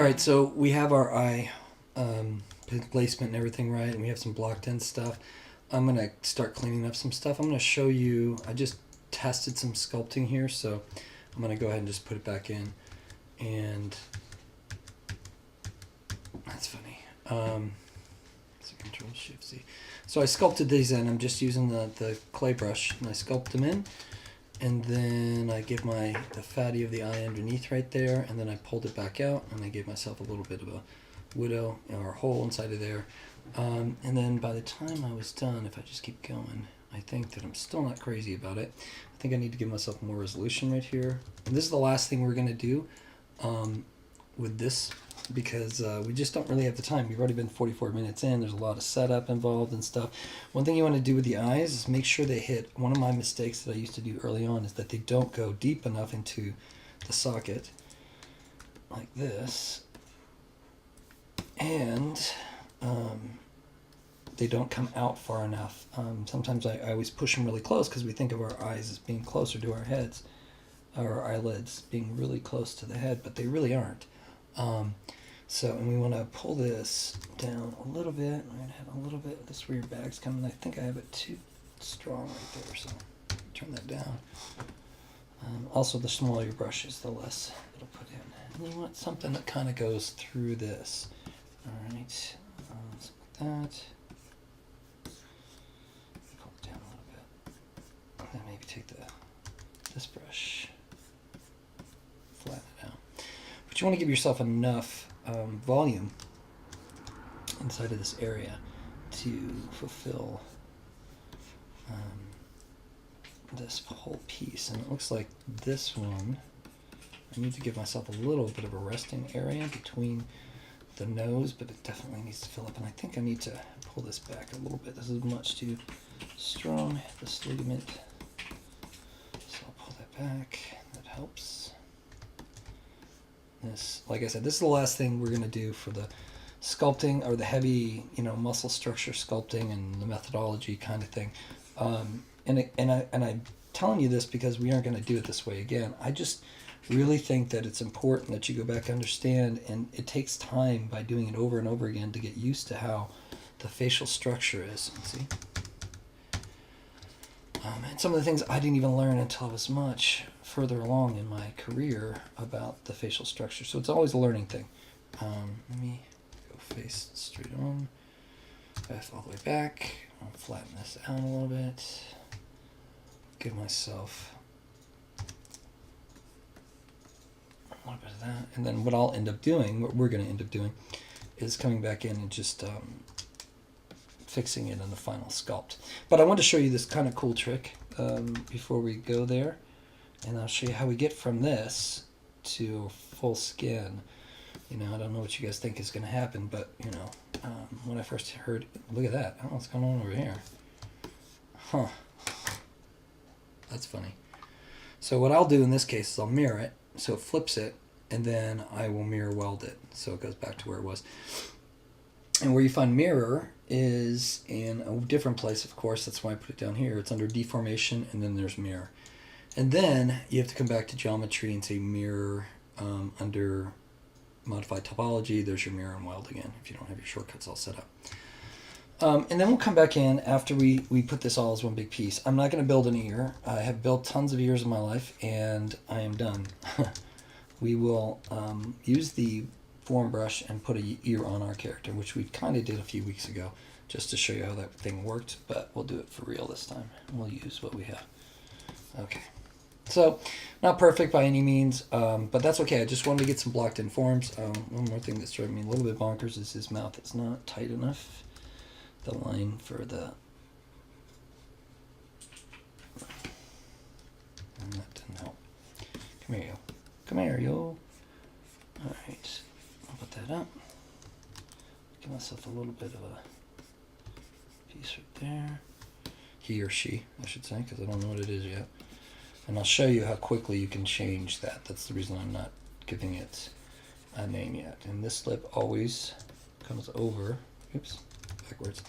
Alright, so we have our eye placement and everything right, and we have some blocked in stuff. I'm going to start cleaning up some stuff. I'm going to show you, I just tested some sculpting here, so I'm going to go ahead and just put it back in. And that's funny. So Control-Shift-Z. So I sculpted these in. I'm just using the clay brush, and I sculpt them in. And then I give the fatty of the eye underneath right there, and then I pulled it back out, and I gave myself a little bit of a widow or a hole inside of there. And then by the time I was done, if I just keep going, I think that I'm still not crazy about it. I think I need to give myself more resolution right here. And this is the last thing we're going to do with this, because we just don't really have the time. We've already been 44 minutes in. There's a lot of setup involved and stuff. One thing you want to do with the eyes is make sure they hit. One of my mistakes that I used to do early on is that they don't go deep enough into the socket like this, and they don't come out far enough. Sometimes I always push them really close because we think of our eyes as being closer to our heads, our eyelids being really close to the head, but they really aren't. And we want to pull this down a little bit. I'm going to have a little bit of this rear bag's coming. I think I have it too strong right there, so turn that down. Also, the smaller your brush is, the less it'll put in. And you want something that kind of goes through this. All right, something like that. Pull it down a little bit. And then maybe take this brush, flatten it out. But you want to give yourself enough volume inside of this area to fulfill this whole piece. And it looks like this one, I need to give myself a little bit of a resting area between the nose, but it definitely needs to fill up. And I think I need to pull this back a little bit. This is much too strong, this ligament. So I'll pull that back. That helps. This, like I said, this is the last thing we're going to do for the sculpting, or the heavy, muscle structure sculpting and the methodology kind of thing. And I'm telling you this because we aren't going to do it this way again. I just really think that it's important that you go back and understand, and it takes time by doing it over and over again to get used to how the facial structure is. See? And some of the things I didn't even learn until I was much further along in my career about the facial structure. So it's always a learning thing. Let me go face straight on, F all the way back. I'll flatten this out a little bit. Give myself a little bit of that. And then what I'll end up doing, what we're going to end up doing, is coming back in and just fixing it in the final sculpt. But I want to show you this kind of cool trick before we go there. And I'll show you how we get from this to full skin. I don't know what you guys think is going to happen, but, when I first heard, look at that. I don't know what's going on over here. Huh. That's funny. So what I'll do in this case is I'll mirror it, so it flips it, and then I will mirror weld it, so it goes back to where it was. And where you find mirror is in a different place, of course. That's why I put it down here. It's under deformation, and then there's mirror. And then you have to come back to geometry and say mirror under modified topology. There's your mirror and weld again if you don't have your shortcuts all set up. And then we'll come back in after we put this all as one big piece. I'm not going to build an ear. I have built tons of ears in my life, and I am done. We will use the form brush and put an ear on our character, which we kind of did a few weeks ago, just to show you how that thing worked, but we'll do it for real this time. We'll use what we have. Okay. So, not perfect by any means, but that's okay. I just wanted to get some blocked in forms. One more thing that's driving me a little bit bonkers is his mouth. It's not tight enough. The line for the... And that didn't help. Come here, yo. Come here, yo. Alright. I'll put that up. Give myself a little bit of a piece right there. He or she, I should say, because I don't know what it is yet. And I'll show you how quickly you can change that. That's the reason I'm not giving it a name yet. And this lip always comes over. Oops, backwards.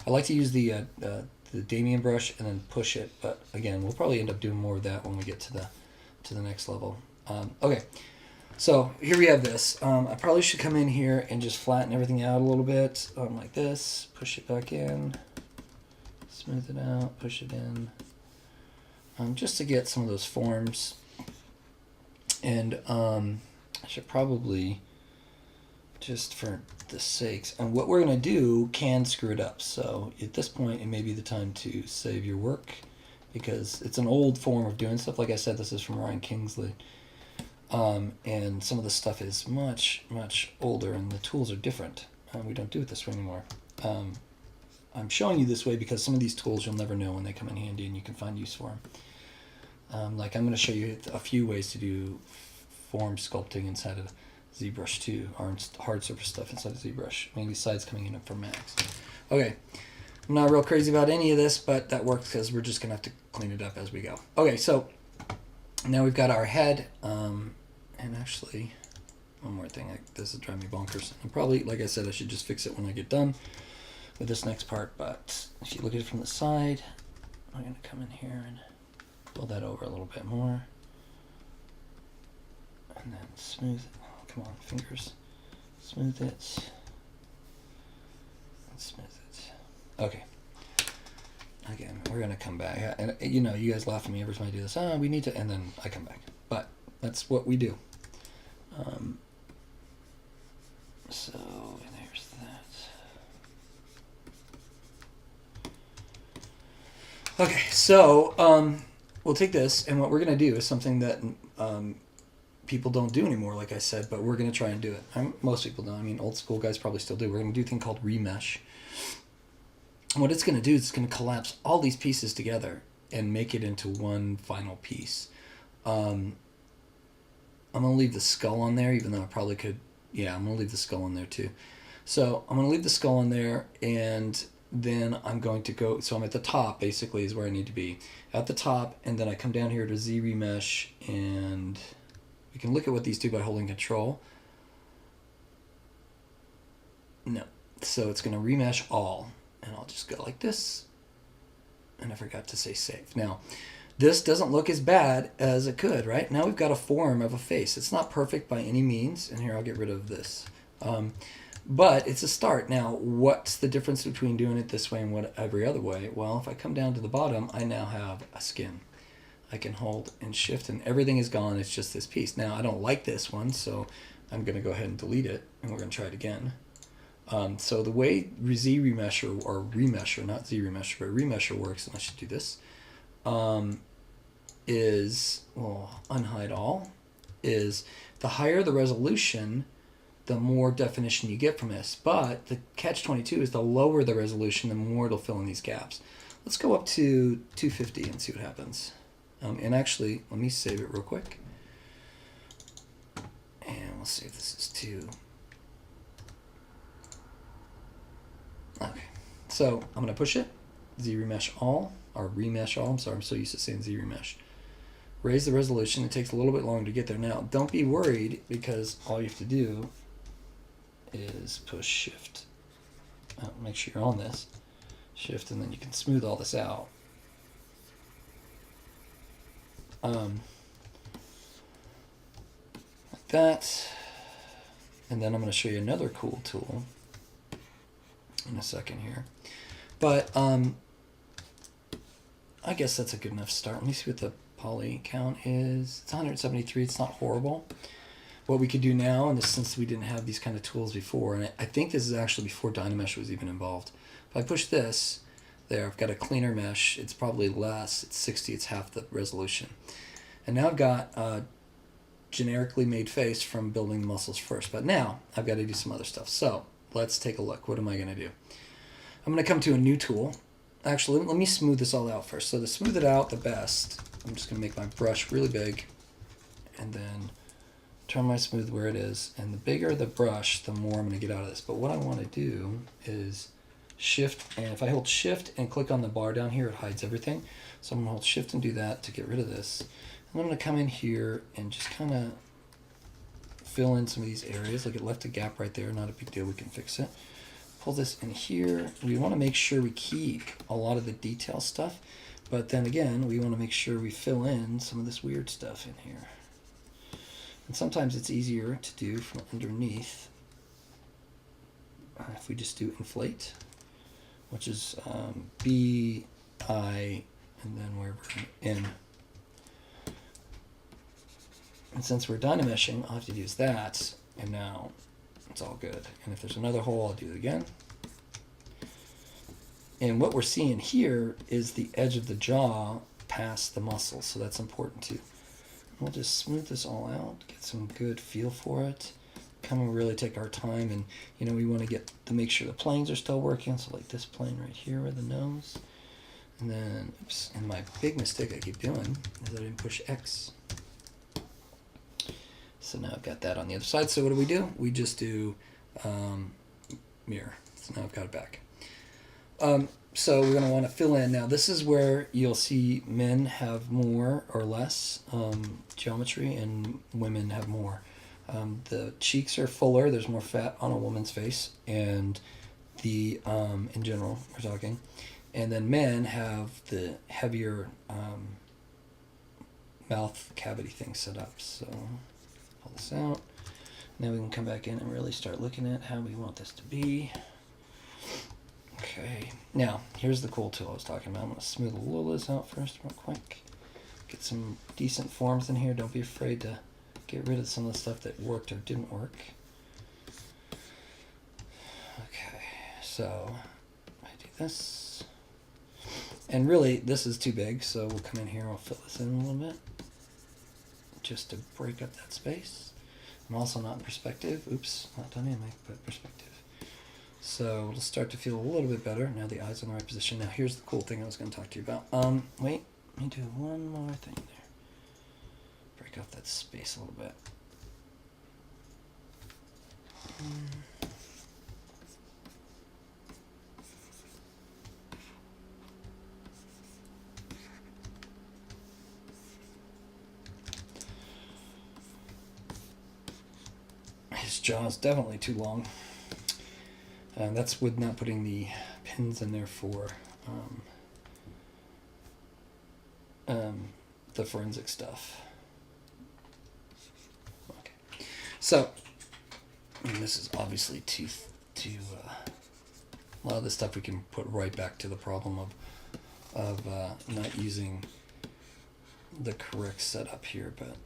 I like to use the Damien brush and then push it, but again, we'll probably end up doing more of that when we get to the next level. Okay, So here we have this. I probably should come in here and just flatten everything out a little bit, like this. Push it back in, smooth it out, push it in, just to get some of those forms. And I should probably, just for the sakes, and what we're gonna do can screw it up. So at this point, it may be the time to save your work, because it's an old form of doing stuff. Like I said, this is from Ryan Kingsley. And some of the stuff is much, much older, and the tools are different. We don't do it this way anymore. I'm showing you this way because some of these tools you'll never know when they come in handy and you can find use for them. Like I'm going to show you a few ways to do form sculpting inside of ZBrush2, or hard surface stuff inside of ZBrush, mainly sides coming in from Max. Okay, I'm not real crazy about any of this, but that works because we're just going to have to clean it up as we go. Okay, so now we've got our head, and actually, one more thing, this is driving me bonkers. And probably, like I said, I should just fix it when I get done with this next part, but if you look at it from the side, I'm going to come in here and build that over a little bit more. And then smooth it. Oh, come on, fingers. Smooth it. And smooth it. Okay. Again, we're going to come back. And, you know, you guys laugh at me every time I do this. Oh, we need to, and then I come back. But that's what we do. So there's that. Okay, so we'll take this, and what we're going to do is something that people don't do anymore, like I said, but we're going to try and do it. Most people don't. I mean, old school guys probably still do. We're going to do a thing called remesh. And what it's going to do is it's going to collapse all these pieces together and make it into one final piece. I'm going to leave the skull on there, even though I probably could. Yeah, I'm going to leave the skull on there too. So I'm going to leave the skull on there, and then I'm going to go, so I'm at the top basically is where I need to be. At the top, and then I come down here to Z remesh, and we can look at what these do by holding control. No. So it's going to remesh all, and I'll just go like this. And I forgot to say save. Now, this doesn't look as bad as it could, right? Now we've got a form of a face. It's not perfect by any means, and here I'll get rid of this. But it's a start. Now, what's the difference between doing it this way and every other way? Well, if I come down to the bottom, I now have a skin. I can hold and shift, and everything is gone. It's just this piece. Now, I don't like this one, so I'm going to go ahead and delete it, and we're going to try it again. So the way Z remesher, or remesher, not Z remesher, but remesher works, and I should do this, is, well, unhide all, is the higher the resolution, the more definition you get from this. But the catch-22 is the lower the resolution, the more it'll fill in these gaps. Let's go up to 250 and see what happens. And actually, let me save it real quick. And we'll see if this is too. Okay, so I'm going to push it, Z remesh all, or remesh all, I'm sorry, I'm so used to saying Z remesh. Raise the resolution, it takes a little bit longer to get there. Now, don't be worried, because all you have to do is push shift. Make sure you're on this. Shift, and then you can smooth all this out. Like that. And then I'm going to show you another cool tool in a second here. But I guess that's a good enough start. Let me see what the poly count is. It's 173. It's not horrible. What we could do now, and this, since we didn't have these kind of tools before, and I think this is actually before Dynamesh was even involved. If I push this, there, I've got a cleaner mesh. It's probably less. It's 60. It's half the resolution. And now I've got a generically made face from building the muscles first. But now I've got to do some other stuff. So let's take a look. What am I going to do? I'm going to come to a new tool. Actually, let me smooth this all out first. So to smooth it out the best, I'm just going to make my brush really big, and then turn my smooth where it is. And the bigger the brush, the more I'm going to get out of this. But what I want to do is shift, and if I hold shift and click on the bar down here, it hides everything. So I'm going to hold shift and do that to get rid of this. And I'm going to come in here and just kind of fill in some of these areas. Like it left a gap right there, not a big deal, we can fix it. Pull this in here. We want to make sure we keep a lot of the detail stuff, but then again, we want to make sure we fill in some of this weird stuff in here. And sometimes it's easier to do from underneath if we just do inflate, which is B, I, and then wherever in. And since we're dynameshing, I'll have to use that, and now it's all good. And if there's another hole, I'll do it again. And what we're seeing here is the edge of the jaw past the muscle, so that's important too. We'll just smooth this all out, get some good feel for it. Kind of really take our time, and you know, we want to get to make sure the planes are still working. So like this plane right here with the nose, and then oops. And my big mistake I keep doing is I didn't push X. So now I've got that on the other side. So what do? We just do mirror. So now I've got it back. So we're going to want to fill in. Now this is where you'll see men have more or less geometry and women have more. The cheeks are fuller, there's more fat on a woman's face, and the in general we're talking. And then men have the heavier mouth cavity thing set up. So pull this out. Now we can come back in and really start looking at how we want this to be. Okay, now here's the cool tool I was talking about. I'm going to smooth a little of this out first real quick. Get some decent forms in here. Don't be afraid to get rid of some of the stuff that worked or didn't work. Okay, so I do this. And really, this is too big, so we'll come in here and we'll fill this in a little bit. Just to break up that space. I'm also not in perspective. Oops, not dynamic, but perspective. So it'll start to feel a little bit better. Now the eye's in the right position. Now here's the cool thing I was going to talk to you about. Wait, let me do one more thing there. Break off that space a little bit. His jaw is definitely too long. That's with not putting the pins in there for the forensic stuff. Okay, so this is obviously a lot of this stuff we can put right back to the problem of not using the correct setup here, but